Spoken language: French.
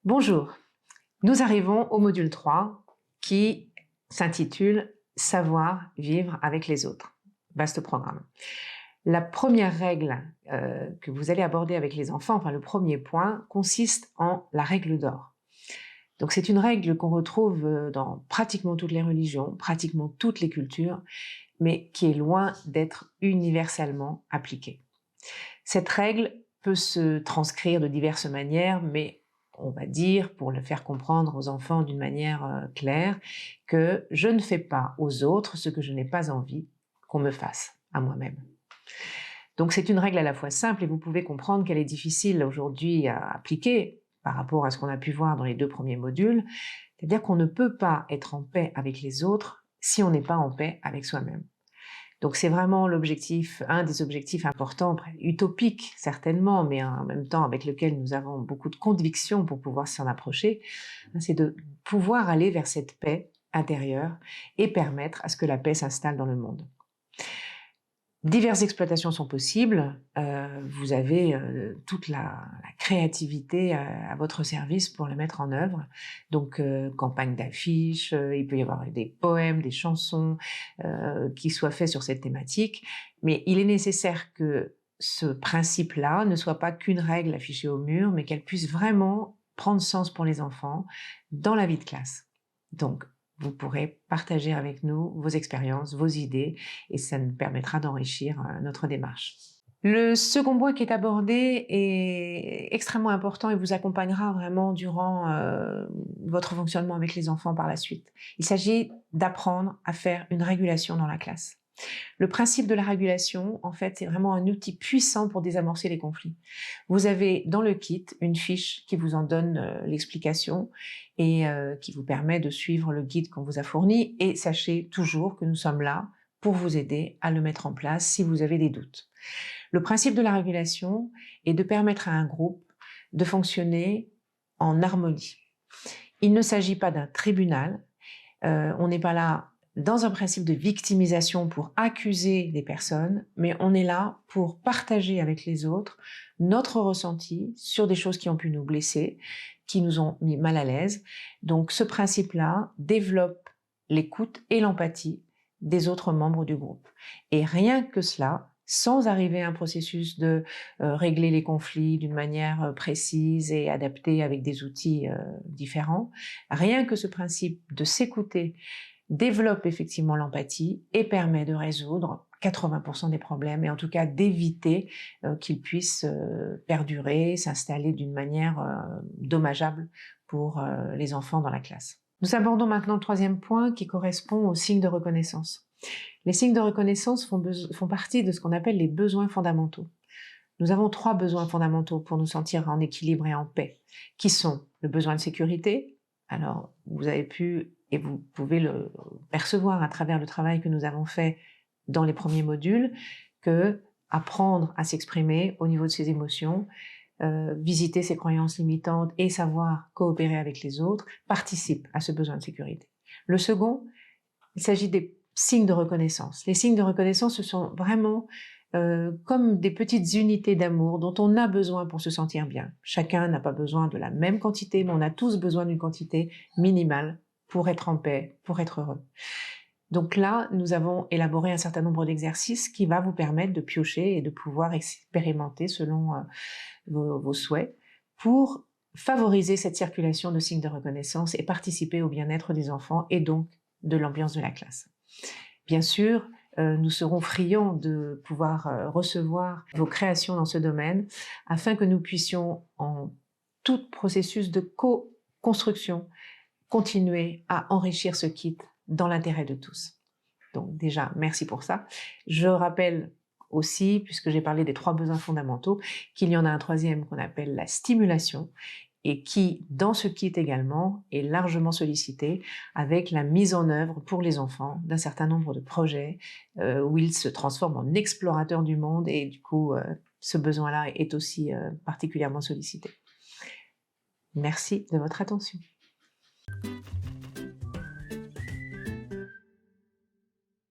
Bonjour, nous arrivons au module 3 qui s'intitule « Savoir vivre avec les autres ». Vaste programme. La première règle que vous allez aborder avec les enfants, enfin le premier point, consiste en la règle d'or. Donc c'est une règle qu'on retrouve dans pratiquement toutes les religions, pratiquement toutes les cultures, mais qui est loin d'être universellement appliquée. Cette règle peut se transcrire de diverses manières, mais on va dire, pour le faire comprendre aux enfants d'une manière claire, que je ne fais pas aux autres ce que je n'ai pas envie qu'on me fasse à moi-même. Donc c'est une règle à la fois simple et vous pouvez comprendre qu'elle est difficile aujourd'hui à appliquer par rapport à ce qu'on a pu voir dans les 2 premiers modules, c'est-à-dire qu'on ne peut pas être en paix avec les autres si on n'est pas en paix avec soi-même. Donc c'est vraiment l'objectif, un des objectifs importants, utopiques certainement, mais en même temps avec lequel nous avons beaucoup de conviction pour pouvoir s'en approcher, c'est de pouvoir aller vers cette paix intérieure et permettre à ce que la paix s'installe dans le monde. Diverses exploitations sont possibles, vous avez toute la créativité à votre service pour la mettre en œuvre. Donc campagne d'affiches, il peut y avoir des poèmes, des chansons qui soient faits sur cette thématique, mais il est nécessaire que ce principe-là ne soit pas qu'une règle affichée au mur, mais qu'elle puisse vraiment prendre sens pour les enfants dans la vie de classe. Donc vous pourrez partager avec nous vos expériences, vos idées, et ça nous permettra d'enrichir notre démarche. Le second point qui est abordé est extrêmement important et vous accompagnera vraiment durant votre fonctionnement avec les enfants par la suite. Il s'agit d'apprendre à faire une régulation dans la classe. Le principe de la régulation, en fait, c'est vraiment un outil puissant pour désamorcer les conflits. Vous avez dans le kit une fiche qui vous en donne l'explication et qui vous permet de suivre le guide qu'on vous a fourni. Et sachez toujours que nous sommes là pour vous aider à le mettre en place si vous avez des doutes. Le principe de la régulation est de permettre à un groupe de fonctionner en harmonie. Il ne s'agit pas d'un tribunal, on n'est pas là dans un principe de victimisation pour accuser des personnes, mais on est là pour partager avec les autres notre ressenti sur des choses qui ont pu nous blesser, qui nous ont mis mal à l'aise. Donc ce principe-là développe l'écoute et l'empathie des autres membres du groupe. Et rien que cela, sans arriver à un processus de régler les conflits d'une manière précise et adaptée avec des outils différents, rien que ce principe de s'écouter développe effectivement l'empathie et permet de résoudre 80% des problèmes et en tout cas d'éviter qu'ils puissent perdurer, s'installer d'une manière dommageable pour les enfants dans la classe. Nous abordons maintenant le troisième point qui correspond aux signes de reconnaissance. Les signes de reconnaissance font partie de ce qu'on appelle les besoins fondamentaux. Nous avons 3 besoins fondamentaux pour nous sentir en équilibre et en paix, qui sont le besoin de sécurité. Alors, vous avez pu, et vous pouvez le percevoir à travers le travail que nous avons fait dans les premiers modules, que apprendre à s'exprimer au niveau de ses émotions, visiter ses croyances limitantes et savoir coopérer avec les autres participe à ce besoin de sécurité. Le second, il s'agit des signes de reconnaissance. Les signes de reconnaissance, ce sont vraiment comme des petites unités d'amour dont on a besoin pour se sentir bien. Chacun n'a pas besoin de la même quantité, mais on a tous besoin d'une quantité minimale pour être en paix, pour être heureux. Donc là, nous avons élaboré un certain nombre d'exercices qui va vous permettre de piocher et de pouvoir expérimenter selon vos souhaits pour favoriser cette circulation de signes de reconnaissance et participer au bien-être des enfants et donc de l'ambiance de la classe. Bien sûr, nous serons friands de pouvoir recevoir vos créations dans ce domaine afin que nous puissions, en tout processus de co-construction, continuer à enrichir ce kit dans l'intérêt de tous. Donc déjà, merci pour ça. Je rappelle aussi, puisque j'ai parlé des 3 besoins fondamentaux, qu'il y en a un troisième qu'on appelle la stimulation et qui, dans ce kit également, est largement sollicité avec la mise en œuvre pour les enfants d'un certain nombre de projets où ils se transforment en explorateurs du monde et du coup, ce besoin-là est aussi particulièrement sollicité. Merci de votre attention.